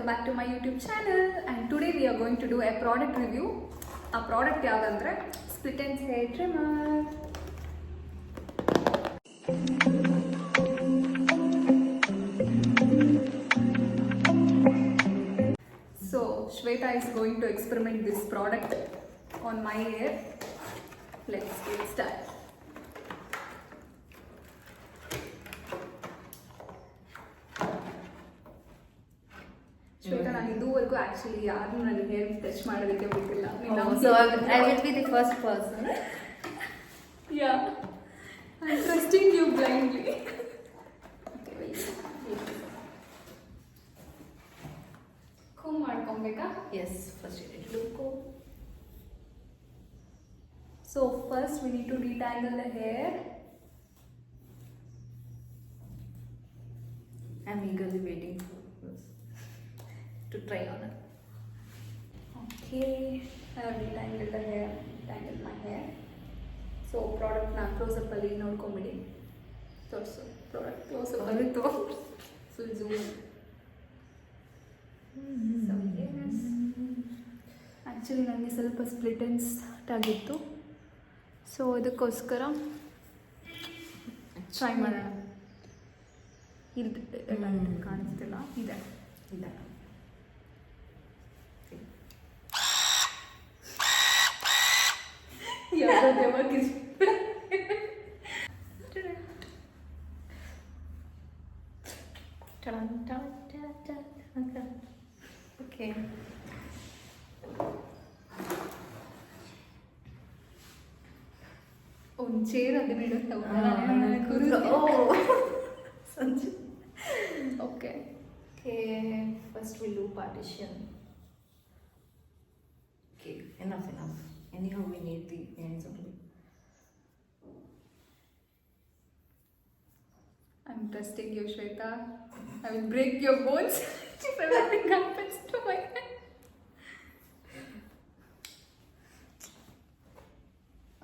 welcome back to my YouTube channel, and today we are going to do a product review. A product yavadandre split ends hair trimmer. So Shweta is going to experiment this product on my hair. Let's get started. Shweta, ನಾನು ಇದುವರೆಗೂ actually ಯಾರು ನನ್ನ hair touch ಮಾಡೋದಕ್ಕೆ ಬಿಟ್ಟಿಲ್ಲ. So I will be the first person. Yeah, I'm trusting you blindly. Okay, wait. Comb ಮಾಡ್ಕೊಬೇಕಾ? Yes, first you need to comb. So first we need to detangle the hair. I'm eagerly waiting for this to try on it. Okay, I have detangled the hair, detangled my hair. So product na close up ಅಲ್ಲಿ ನೋಡ್ಕೊಂಬಿಡಿ. ತೋರಿಸು product close up ಅಲ್ಲಿ ತೋರಿಸು, full zoom. So yes, actually ನನಗೆ ಸ್ವಲ್ಪ split ends ಆಗಿತ್ತು, so ಅದಕ್ಕೋಸ್ಕರ try ಮಾಡೋಣ. ಇಲ್ಲಿ ಕಾಣಿಸ್ತಿಲ್ಲ, ಇದೆ ಇದೆ. ಯಾರೋ ದೆವ್ವಕ್ಕೆ Okay. ಒಂದು ಚೇರ್ ಅದು ಬಿಡು. Sanju. Okay, Okay, first we'll do partition. Okay, enough. Anyhow, we need the ends only. I'm trusting you, Shweta. I will break your bones if everything happens to my head.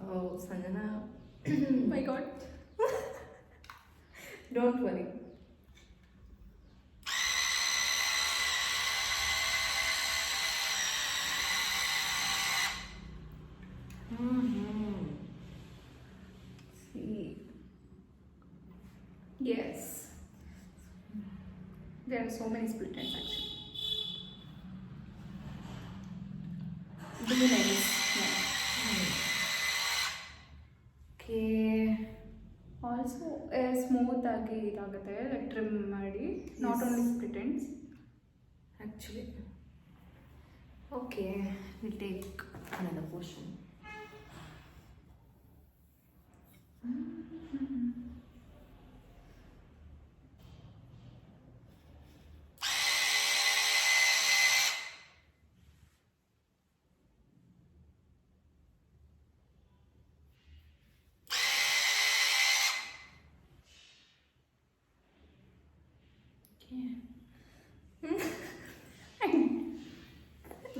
Oh, Sanjana. My God. Don't worry. See. Yes. There are so many split ends actually. Do nice. Okay. Also smooth ಆಗಿ ಇದಾಗುತ್ತೆ trim ಮಾಡಿ, not only split ends. Actually. Okay, we'll take another portion.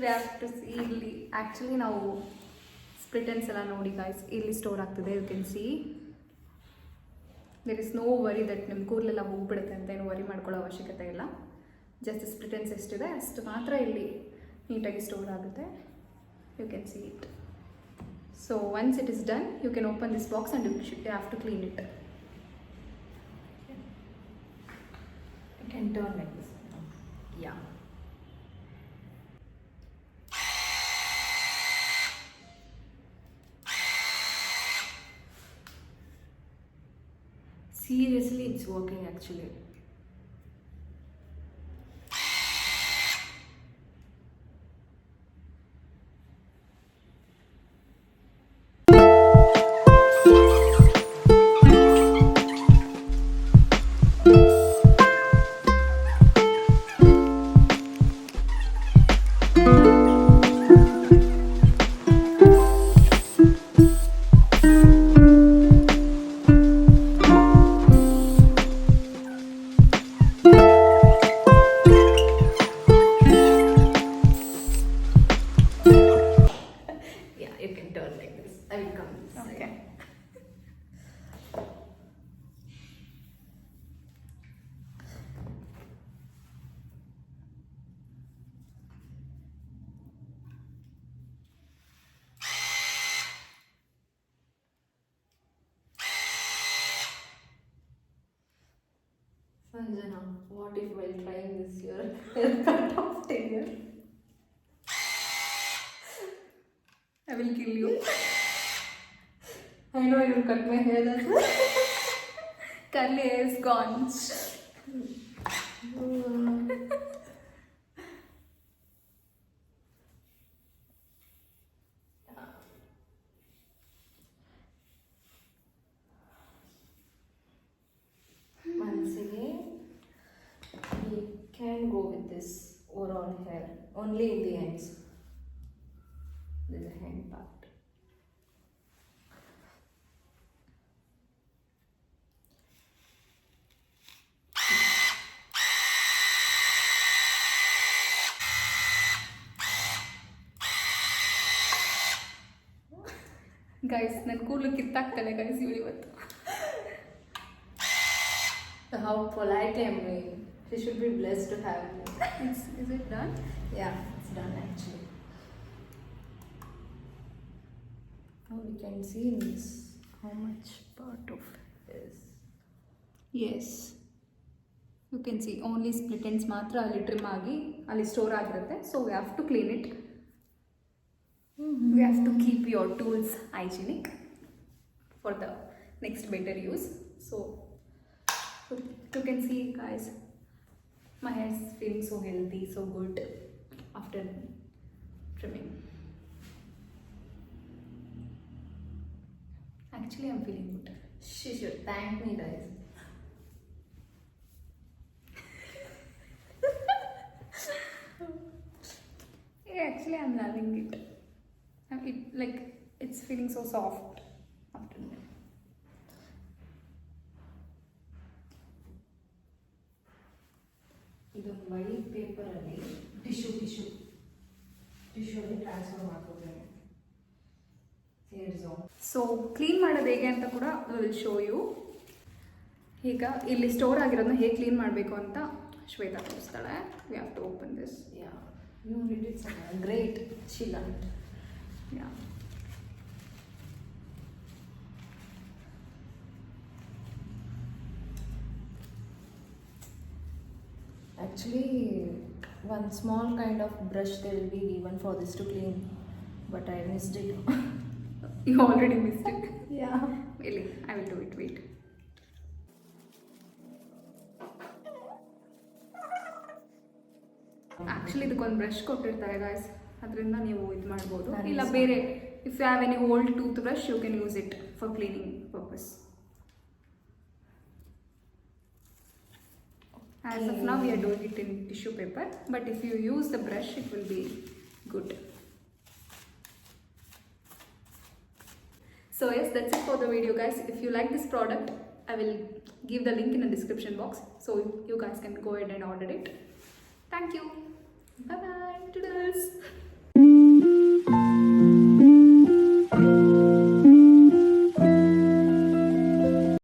We have to see. ಇಲ್ಲಿ actually ನಾವು split ends ಎಲ್ಲ ನೋಡಿ guys, ಇಲ್ಲಿ store ಆಗ್ತದೆ. You can see there is no worry that ನಿಮ್ಮ ಕೂದಲೆಲ್ಲ ಹೋಗ್ಬಿಡುತ್ತೆ ಅಂತ ಏನು ವರಿ ಮಾಡ್ಕೊಳ್ಳೋ ಅವಶ್ಯಕತೆ ಇಲ್ಲ. ಜಸ್ಟ್ ಸ್ಪ್ಲಿಟ್ ಎಂಡ್ಸ್ ಎಷ್ಟಿದೆ ಅಷ್ಟು ಮಾತ್ರ ಇಲ್ಲಿ ನೀಟಾಗಿ ಸ್ಟೋರ್ ಆಗುತ್ತೆ. You can see it. So once it is done, you can open this box and you have to clean it. You can turn like this. Yeah. Seriously, it's working actually. What if while trying this your hair cut off tenure? I will kill you. I know you will cut my hair. That's why. Curly hair is gone. Once again, we can go with this overall hair only in the ends. There's a hand part. Guys ನನ್ನ ಕೂದಲು ಕಿತ್ತಾಕ್ತಾಳೆ guys ಇವಳು ಇವತ್ತು. How polite I am being. She should be blessed to have me. Is it done? Yeah, it's done actually. Now we can see in this how much part of is. Yes. You can see only split ends ಮಾತ್ರ ಅಲ್ಲಿ trim ಆಗಿ ಅಲ್ಲಿ store ಆಗಿರುತ್ತೆ. So we have to clean it. We have to keep your tools hygienic for the next better use. So you can see guys, my hair is feeling so healthy, so good after trimming. Actually I'm feeling good. She should thank me, guys. Yeah, actually I'm loving it. It like it's feeling so soft after that. ಇದೊಂದು white ಪೇಪರಲ್ಲಿ tissue ಅಲ್ಲಿ transfer ಮಾಡ್ಕೋಬೇಕು hair zone. So clean ಮಾಡೋದು ಹೇಗೆ ಅಂತ ಕೂಡ will show you. ಈಗ ಇಲ್ಲಿ ಸ್ಟೋರ್ ಆಗಿರೋದನ್ನ ಹೇಗೆ ಕ್ಲೀನ್ ಮಾಡಬೇಕು ಅಂತ ಶ್ವೇತಾ ತೋರಿಸ್ತಾಳೆ. We have to open this. Yeah you did it great. She learned. Yeah Actually, one small kind of brush they will be given for this to clean, but I missed it. You already missed it. Yeah. Really, I will do it. Wait. Actually ಇದಕ್ಕೊಂದು brush ಕೊಟ್ಟಿರ್ತಾರೆ guys, ಅದರಿಂದ ನೀವು ಇದು ಮಾಡ್ಬೋದು. ಇಲ್ಲ ಬೇರೆ if you have any old toothbrush you can use it for cleaning purpose. As of now we are doing it in tissue paper, but if you use the brush it will be good. So yes, that's it for the video guys. If you like this product, I will give the link in the description box, so you guys can go ahead and order it. Thank you. Bye bye. Toodles.